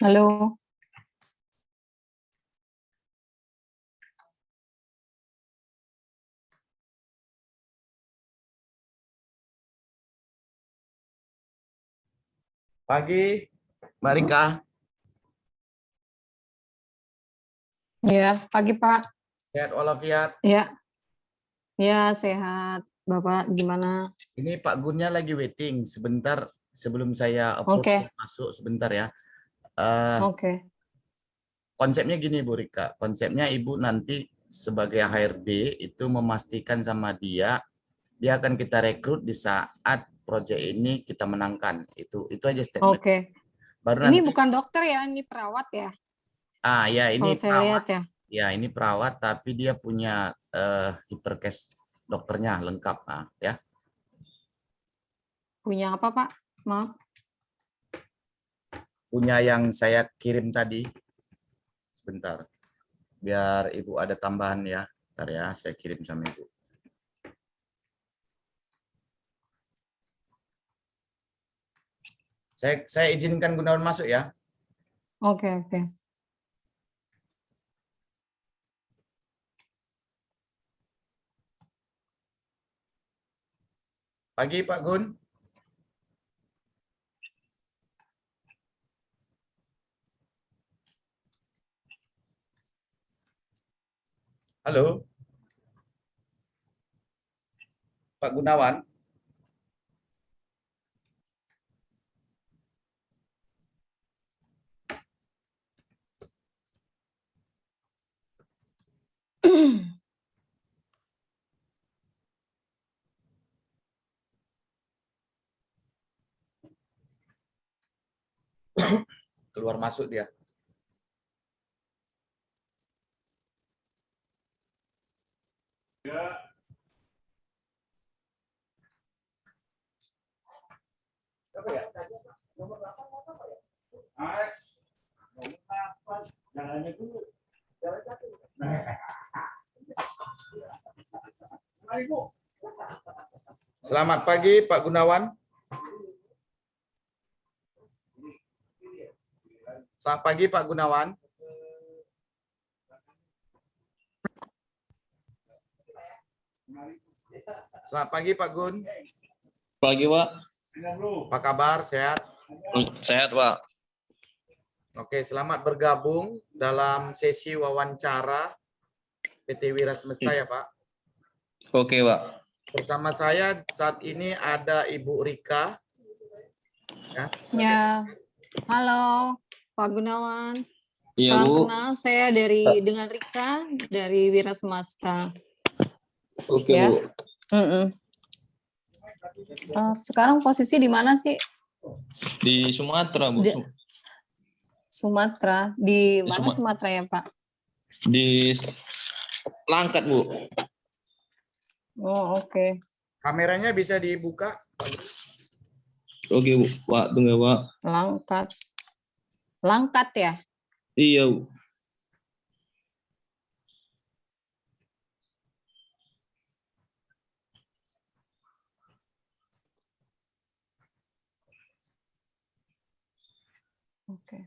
Halo. Pagi, Mbak Rika. Ya, pagi Pak. Sehat walafiat. Ya, ya sehat. Bapak gimana? Ini Pak Gunnya lagi waiting. Sebentar sebelum saya Oke, masuk sebentar ya. oke. Konsepnya gini Bu Rika. Konsepnya Ibu nanti sebagai HRD itu memastikan sama dia akan kita rekrut di saat proyek ini kita menangkan. Itu aja statement. Oke. Baru Ini nanti bukan dokter ya, ini perawat ya. ya ini Kalau saya perawat. lihat ya. Ya, ini perawat tapi dia punya hipercase dokternya lengkap ya. Punya apa Pak? Maaf. Punya yang saya kirim tadi. Sebentar. Biar Ibu ada tambahan ya. Bentar ya, saya kirim sama Ibu. Saya izinkan Gunawan masuk ya. Oke, oke. Pagi Pak Gun. Halo. Pak Gunawan. Keluar masuk dia. Ya. Apa ya? Nomor 8 apa ya? Nomor 8. Jalannya dulu. Jalan satu. Selamat pagi Pak Gunawan. Selamat pagi Pak Gunawan. Selamat pagi Pak Gun. Pagi Pak. Apa kabar? Sehat? Sehat Pak. Oke, selamat bergabung dalam sesi wawancara PT Wira Semesta ya Pak. Oke Pak. Bersama saya saat ini ada Ibu Rika. Ya. Halo, Pak Gunawan. Iya Salam Bu. kenal, saya dengan Rika dari Wira Semesta. Oke Ya. Bu. Sekarang posisi di mana sih? Di Sumatera Bu. Sumatera. Di mana Sumatera ya Pak? Di Langkat Bu. Oh, oke. Kameranya bisa dibuka? Oke Bu. Pak, tunggu Pak. Langkat. Langkat ya? Iya Bu. Oke.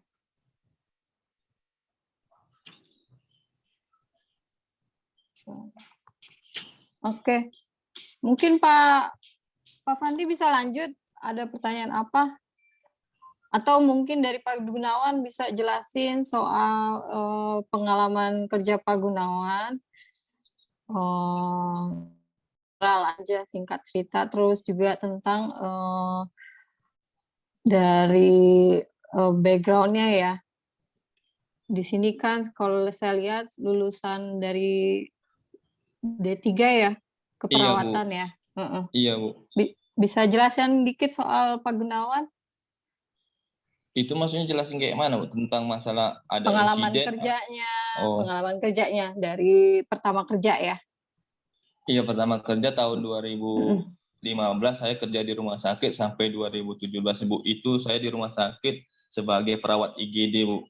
Oke. Mungkin Pak Fandi bisa lanjut. Ada pertanyaan apa? Atau mungkin dari Pak Gunawan bisa jelasin soal pengalaman kerja Pak Gunawan. Aja singkat cerita. Terus juga tentang dari background-nya ya. Di sini kan kalau saya lihat lulusan dari D3 ya, keperawatan ya. Iya Bu. Bisa jelasin dikit soal Pak Gunawan? Itu maksudnya jelasin kayak mana Bu? Tentang masalah ada Pengalaman insiden? kerjanya, Oh. pengalaman kerjanya dari pertama kerja ya. Iya, pertama kerja tahun 2015 saya kerja di rumah sakit sampai 2017 Bu. Itu saya di rumah sakit sebagai perawat IGD Bu.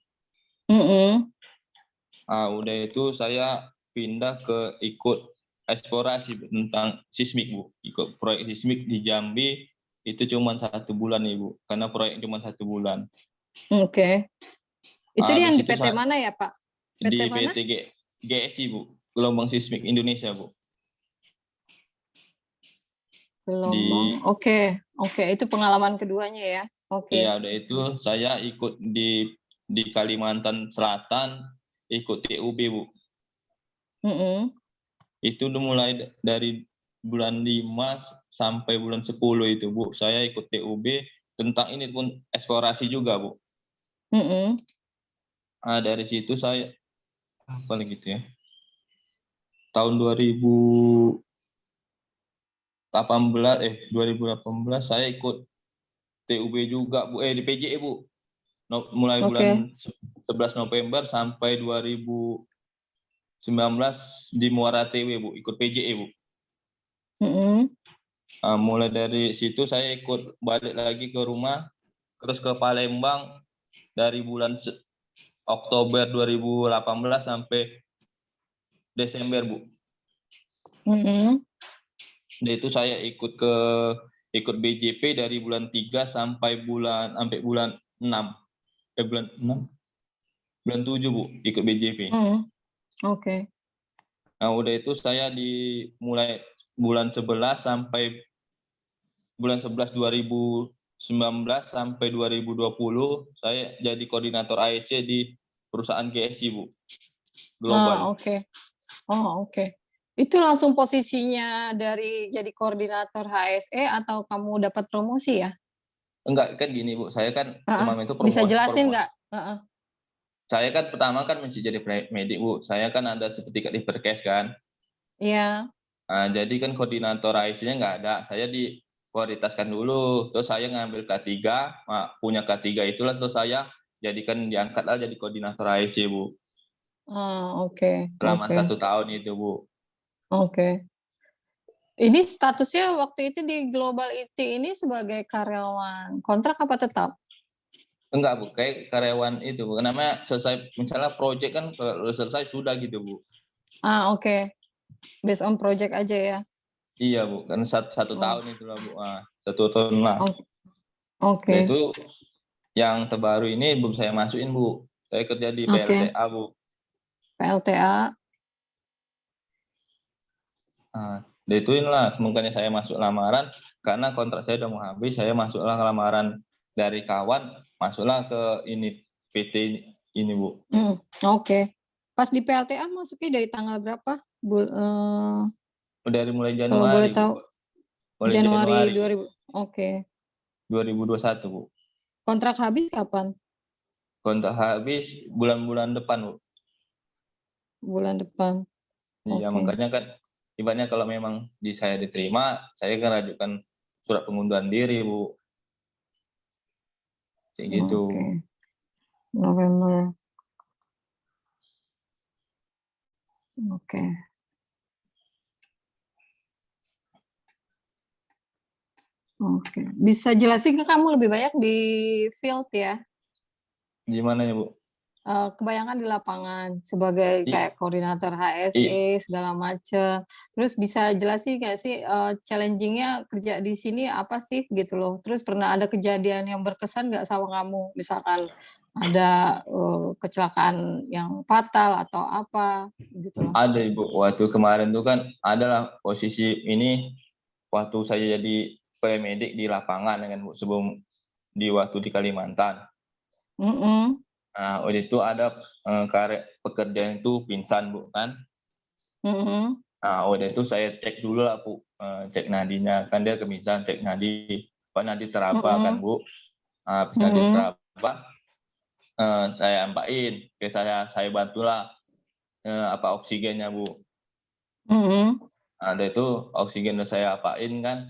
Udah itu saya pindah ke ikut eksplorasi tentang sismik Bu. Ikut proyek sismik di Jambi itu cuma 1 bulan Ibu, karena proyek cuma 1 bulan. Oke. Itu dia yang di Habis itu PT mana ya, Pak? PT di mana? PT GSI, Bu. Gelombang Seismik Indonesia, Bu. Gelombang. Oke. Itu pengalaman keduanya ya. Oke. Iya, udah itu saya ikut di Kalimantan Selatan, ikut TUB, Bu. Mm-mm. Itu udah mulai dari bulan 5 sampai bulan 10 itu, Bu. Saya ikut TUB tentang ini pun eksplorasi juga, Bu. Mm-mm. Nah, dari situ saya apa lagi gitu ya. Tahun 2018 saya ikut TUB juga, Bu. Di PJE, Bu. Mulai Oke. bulan 11 November sampai 2019 di Muara TW, Bu. Ikut PJE, Bu. Mm-mm. Mulai dari situ saya ikut balik lagi ke rumah, terus ke Palembang dari bulan Oktober 2018 sampai Desember, Bu. Mm-mm. Dan itu saya ikut BJP dari bulan 3 sampai bulan 6. Bulan 7, Bu, ikut BJP. Oke. Nah, udah itu saya mulai bulan 11 sampai bulan 11 2019 sampai 2020 saya jadi koordinator ASC di perusahaan GSI, Bu. Global. Oke. Oke. Itu langsung posisinya dari jadi koordinator HSE atau kamu dapat promosi ya? Enggak, kan gini, Bu. Saya kan kemarin itu Bisa promosi. jelasin nggak? Saya kan pertama kan masih jadi medik, Bu. Saya kan ada sertifikat di Perkes kan. Iya. Nah, jadi kan koordinator AIC-nya nggak ada. Saya diprioritaskan dulu. Terus saya ngambil K3, punya K3 itulah terus saya jadikan diangkatlah jadi koordinator AIC, Bu. Oke. Selama 1 tahun itu, Bu. Oke. Ini statusnya waktu itu di Global IT ini sebagai karyawan kontrak apa tetap? Enggak, Bu. Kayak karyawan itu, Bu. Namanya selesai, misalnya project kan kalau selesai sudah gitu, Bu. Oke. Based on project aja ya? Iya, Bu. Kan satu tahun itulah, Bu. 1 tahun lah. Oke. Dan itu yang terbaru ini belum saya masukin, Bu. Saya kerja di PLTA, Bu. PLTA. Dan itu inilah makanya saya masuk lamaran karena kontrak saya udah mau habis. Saya masuklah ke lamaran dari kawan, masuklah ke ini PT ini, Bu. Oke. Pas di PLTA masuknya dari tanggal berapa? Dari mulai Kalau Januari, boleh tahu. mulai Januari 2000. 2000. Oke. 2021, Bu. Kontrak habis kapan? Kontrak habis bulan-bulan depan, Bu. Bulan depan. Iya, makanya kan ibaratnya kalau memang saya diterima, saya kan ajukan surat pengunduran diri, Bu. Kayak gitu. Oke. November. Oke. Oke. Bisa jelasin ke kamu lebih banyak di field ya? Gimana ya, Bu? Kebanyakan di lapangan sebagai kayak koordinator HSE segala macam. Terus bisa jelasin nggak sih challenging-nya kerja di sini apa sih gitu loh. Terus pernah ada kejadian yang berkesan nggak sama kamu? Misalkan ada kecelakaan yang fatal atau apa gitu loh. Ada, Ibu. Waktu kemarin tuh kan adalah posisi ini waktu saya jadi premedik di lapangan dengan, Bu, sebelum waktu di Kalimantan. Nah, waktu itu ada pekerja itu pingsan, Bu, kan. Nah, waktu itu saya cek dulu lah, Bu, cek nadinya, kan dia kepingsan, cek nadi, Pak nadi teraba kan, Bu. Habis nadi teraba, saya ampain, saya bantulah oksigennya, Bu. Ada itu oksigen saya apain kan,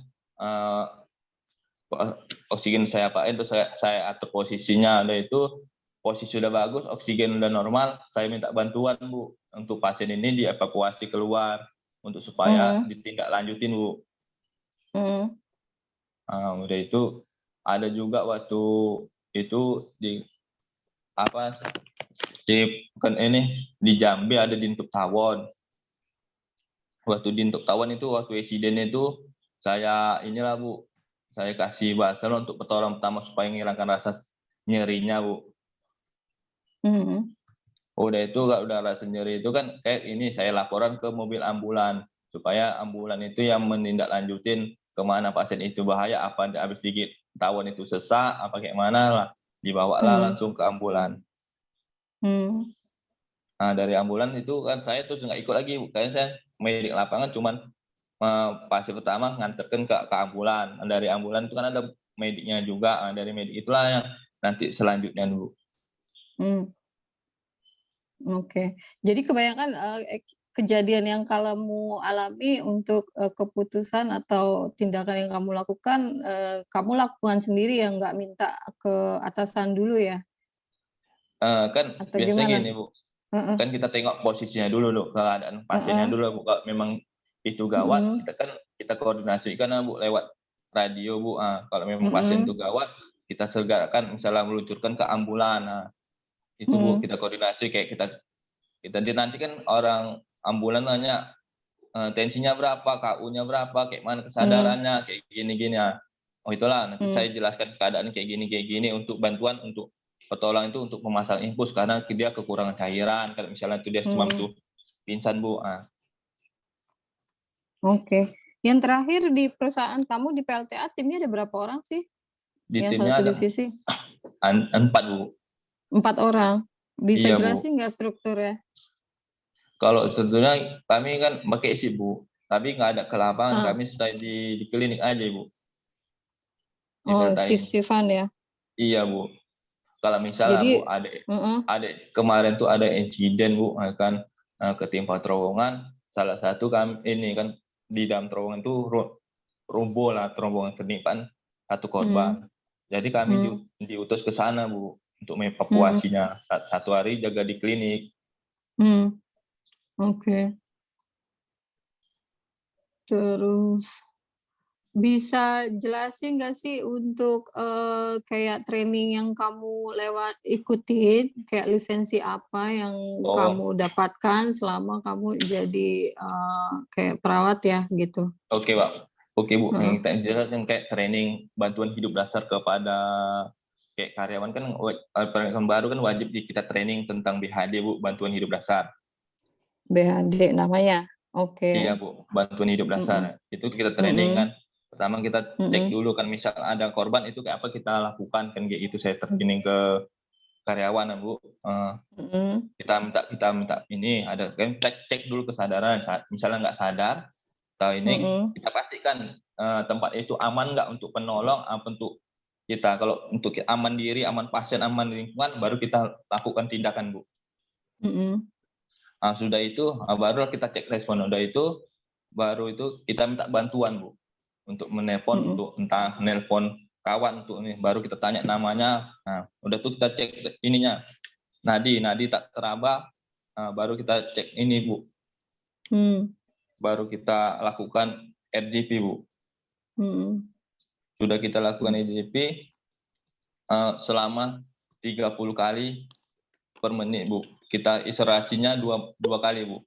oksigen saya apain terus saya atur posisinya. Ada itu posisi sudah bagus, oksigen udah normal, saya minta bantuan, Bu, untuk pasien ini dievakuasi keluar untuk supaya ditindaklanjutin, Bu. Udah itu ada juga waktu itu di Jambi ada di Intuk Tawon. Waktu di Intuk Tawon itu waktu insiden itu saya inilah, Bu, saya kasih basel untuk pertolongan pertama supaya menghilangkan rasa nyerinya, Bu. Mhm. Udah itu kalau udah rasa nyeri itu kan kayak ini saya laporan ke mobil ambulan supaya ambulan itu yang menindaklanjutin kemana pasien itu bahaya, apa habis digigit tawon itu sesak apa kayak mana lah, dibawalah langsung ke ambulan. Hmm. Nah dari ambulan itu kan saya tuh nggak ikut lagi, kayaknya saya medik lapangan cuman pasien pertama nganterkan ke ambulan. Dari ambulan itu kan ada mediknya juga, dari medik itulah yang nanti selanjutnya dulu. Oke. Jadi kebanyakan kejadian yang kamu alami untuk keputusan atau tindakan yang kamu lakukan sendiri ya, nggak minta ke atasan dulu ya? Kan Atau biasanya gimana? gini Bu, kan kita tengok posisinya dulu keadaan pasiennya dulu Bu. Kalau memang itu gawat, kita koordinasikan Bu lewat radio Bu. Kalau memang pasien itu gawat, kita segerakan misalnya meluncurkan ke ambulan. Itu Bu kita koordinasi kayak kita nanti kan orang ambulan nanya tensinya berapa, KU-nya berapa, kayak mana kesadarannya, kayak gini-gini ya. Oh itulah nanti saya jelaskan keadaan kayak gini untuk bantuan untuk pertolongan itu untuk memasang infus karena dia kekurangan cairan, kalau misalnya itu dia demam tuh pingsan Bu. Oke. Yang terakhir di perusahaan kamu di PLTA timnya ada berapa orang sih? Di Yang timnya satu ada divisi? 4 Bu. 4 orang. Bisa Iya Bu. jelasin nggak strukturnya? Kalau tentunya kami kan pakai shift Bu, tapi nggak ada ke lapangan, kami stay di klinik aja Bu. Di Oh, PLTA ini. shift-shiftan ya? Iya Bu. Kalau misalnya Jadi, Bu ada kemarin tuh ada insiden Bu, kan ketimpa terowongan, salah satu kami ini kan di dalam terowongan tuh roboh lah terowongan penimpan satu korban. Jadi kami diutus ke sana Bu untuk mengevakuasinya. Satu hari jaga di klinik. Oke. Terus bisa jelasin nggak sih untuk kayak training yang kamu ikutin, kayak lisensi apa yang kamu dapatkan selama kamu jadi kayak perawat ya gitu? Oke Pak. Oke Bu, yang kita jelaskan kayak training bantuan hidup dasar kepada kayak karyawan kan baru kan wajib kita training tentang BHD Bu, bantuan hidup dasar. BHD namanya? Oke. Iya Bu, bantuan hidup dasar. Itu kita training kan. Pertama kita cek dulu kan misal ada korban itu kayak apa kita lakukan kan kayak itu saya training ke karyawan Bu. Kita minta ini ada kan cek dulu kesadaran. Misalnya nggak sadar atau ini kita pastikan tempat itu aman nggak untuk penolong, untuk kita. Kalau untuk aman diri, aman pasien, aman lingkungan, baru kita lakukan tindakan Bu. Sudah itu baru kita cek respon. Udah itu baru itu kita minta bantuan Bu untuk menelpon, untuk entah menelpon kawan untuk ini, baru kita tanya namanya. Udah tuh kita cek ininya nadi tak teraba, baru kita cek ini Bu. Baru kita lakukan RGP Bu. Sudah kita lakukan RGP selama 30 kali per menit Bu. Kita isolasinya dua kali Bu.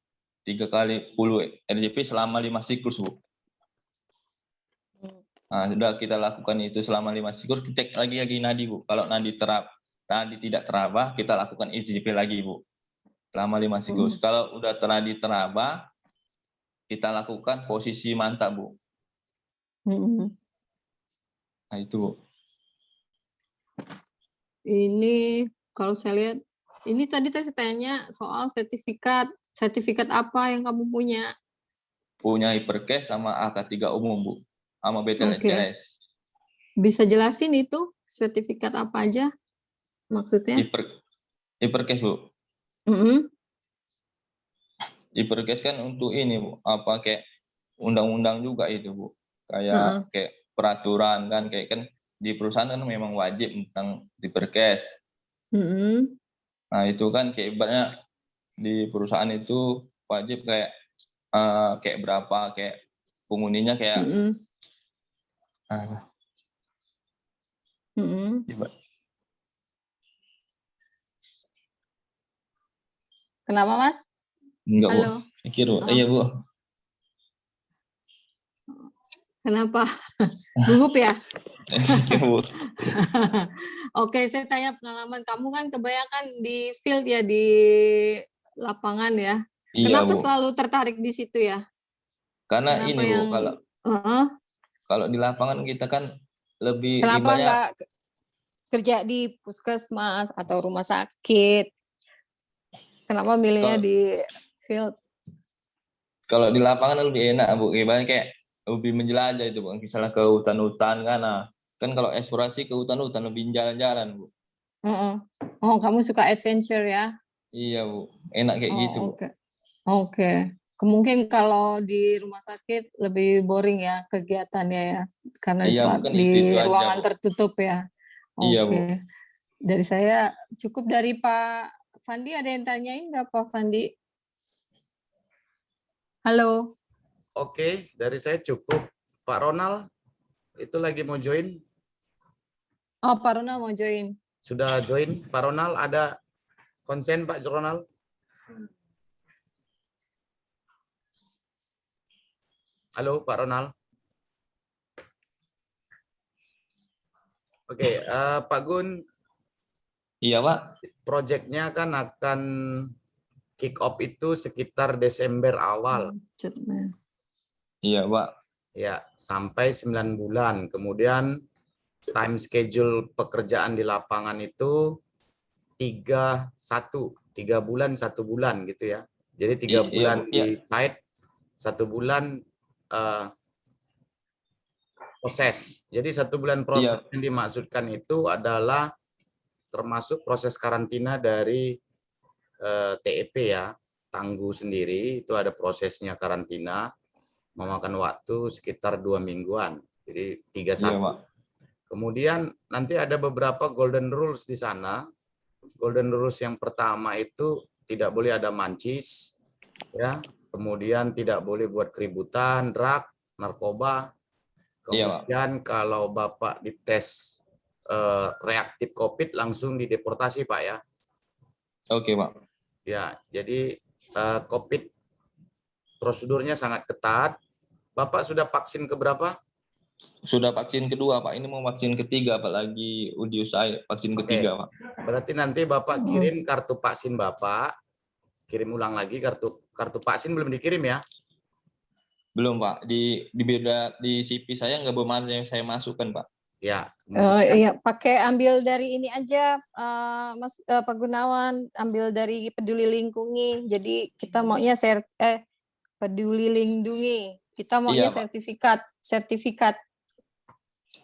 3 kali 10 RGP selama 5 siklus Bu. Sudah kita lakukan itu selama 5 siklus, kita cek lagi nadi Bu. Kalau nadi tidak teraba, kita lakukan RGP lagi Bu. Selama 5 siklus. Kalau udah nadi teraba, kita lakukan posisi mantap Bu. Nah itu Bu. Ini kalau saya lihat, ini tadi saya tanya soal sertifikat apa yang kamu punya? Punya Hypercase sama AK3 umum Bu, sama BTLCS. Bisa jelasin itu sertifikat apa aja maksudnya? Hypercase Bu. Hypercase kan untuk ini Bu, apa kayak undang-undang juga itu Bu. Kayak peraturan kan, kayak kan di perusahaan kan memang wajib tentang Hypercase. Nah itu kan kayak ibaratnya di perusahaan itu wajib kayak berapa kayak penghuninya kayak Kenapa Mas? Enggak Halo. Bu, pikir Bu. Iya Bu. Kenapa? Gugup ya? Iya Bu. Oke, saya tanya pengalaman kamu kan kebanyakan di field ya, di lapangan ya. Iya, Kenapa Bu. selalu tertarik di situ ya? Karena Kenapa ini, Bu, yang heeh, kalau di lapangan kita kan lebih kenapa ibaratnya nggak kerja di puskesmas atau rumah sakit? Kenapa milihnya kalau di field? kalau di lapangan lebih enak, Bu. Ibaratnya kayak lebih menjelajah itu, Bu. Misalnya ke hutan-hutan kan. Nah, kan kalau eksplorasi ke hutan-hutan lebih jalan-jalan, Bu. Heeh. Oh, kamu suka adventure ya? Iya, Bu. Enak kayak gitu, Oh, Bu. oke. Oke. Mungkin kalau di rumah sakit lebih boring ya kegiatannya ya, karena Iya, mungkin itu di aja, ruangan Bu. tertutup ya. Iya, Bu. Oke. Dari saya cukup. Dari Pak Fandi ada yang tanyain nggak Pak Fandi? Halo. Oke, dari saya cukup. Pak Ronald itu lagi mau join. Oh, Pak Ronald mau join. Sudah join. Pak Ronald ada konsen Pak Ronald? Halo Pak Ronald. Oke, Pak Gun, Iya, Pak. proyeknya kan akan kick off itu sekitar Desember awal. Iya, Pak. Ya, sampai 9 bulan. Kemudian time schedule pekerjaan di lapangan itu 3 bulan 1 bulan gitu ya. Jadi 3 Iya, Bu. bulan Iya. di site, 1 bulan proses. Jadi 1 bulan proses Iya. yang dimaksudkan itu adalah termasuk proses karantina dari TEP ya, Tangguh sendiri itu ada prosesnya karantina, memakan waktu sekitar 2 mingguan. Jadi Iya, 31. Pak. Kemudian nanti ada beberapa golden rules di sana. Golden rules yang pertama itu tidak boleh ada mancis, ya. Kemudian tidak boleh buat keributan, drug, narkoba. Iya, Pak. Kemudian kalau Bapak dites reaktif COVID langsung dideportasi Pak ya. Oke, Pak. Ya, jadi COVID prosedurnya sangat ketat. Bapak sudah vaksin keberapa? Sudah vaksin kedua, Pak. Ini mau vaksin ketiga, Pak. Lagi uji usaha vaksin Oke. ketiga, Pak. Berarti nanti Bapak kirim kartu vaksin Bapak, kirim ulang lagi kartu vaksin belum dikirim ya? Belum, Pak. Di beda di CV saya nggak bermana yang saya masukkan, Pak. Ya. Iya, pakai ambil dari ini aja, Pak Gunawan, ambil dari Peduli Lingkungi. Jadi kita maunya Peduli Lindungi. Kita maunya Iya, Pak. sertifikat.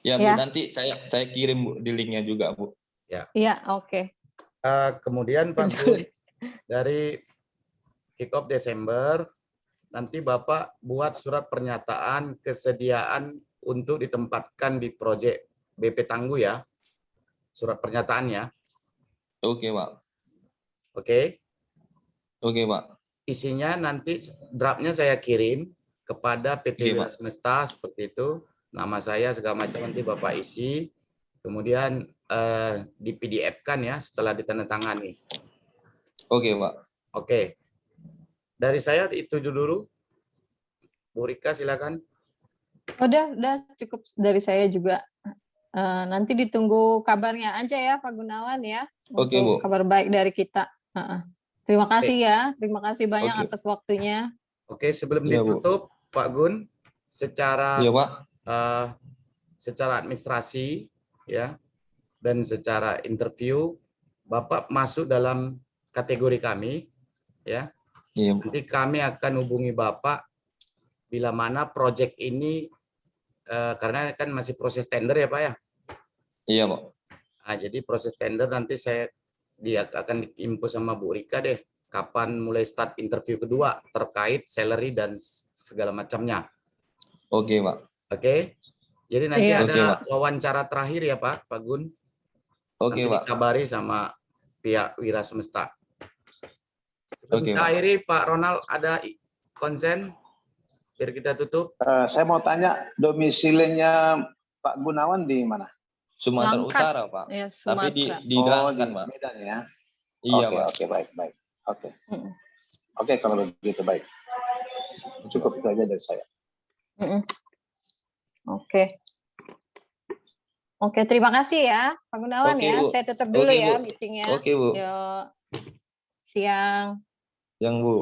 Ya, Bu. Ya. Nanti saya kirim, Bu, di linknya juga, Bu. Ya. Iya, oke. Kemudian Pak Gun, dari kick off Desember, nanti Bapak buat surat pernyataan kesediaan untuk ditempatkan di proyek BP Tangguh ya. Surat pernyataannya. Oke, Pak. Oke. Oke, Pak. Isinya nanti draftnya saya kirim kepada PT Wira Semesta seperti itu. Nama saya segala macam nanti Bapak isi. Kemudian di PDF-kan ya setelah ditandatangani. Oke, Pak. Oke. Dari saya itu dulu. Bu Rika silakan. Udah cukup dari saya juga. Nanti ditunggu kabarnya aja ya Pak Gunawan ya. Oke, untuk Bu. kabar baik dari kita. Terima kasih ya. Terima kasih banyak Oke. atas waktunya. Oke, sebelum Iya, Bu. ditutup Pak Gun, secara Iya, Pak. secara administrasi ya dan secara interview Bapak masuk dalam kategori kami ya. Iya, Bu. Nanti kami akan hubungi Bapak bila mana proyek ini karena kan masih proses tender ya Pak ya. Iya, Pak. Nah, jadi proses tender nanti dia akan diinfo sama Bu Rika deh kapan mulai start interview kedua terkait salary dan segala macamnya. Oke, Pak. Oke. Jadi nanti Iya. ada Oke, Pak. wawancara terakhir ya Pak Gun. Oke, Nanti Pak. dikabari sama pihak Wira Semesta. Sebelum Oke, kita Pak. akhiri, Pak Ronald ada konsen biar kita tutup. Saya mau tanya domisilinya Pak Gunawan di mana? Sumatera Langkat. Utara, Pak. Ya, Tapi Sumatera. di Dangkan, Pak. Medan ya. Iya, Oke, Pak. oke, baik. Oke. Mm-mm. Oke, kalau begitu baik. Cukup itu aja dari saya. Mm-mm. Oke. Oke, terima kasih ya, Pak Gunawan Oke, ya. Bu. Saya tutup dulu Oke, ya Bu. meetingnya. Oke, Bu. Yuk, siang. Yang Bu.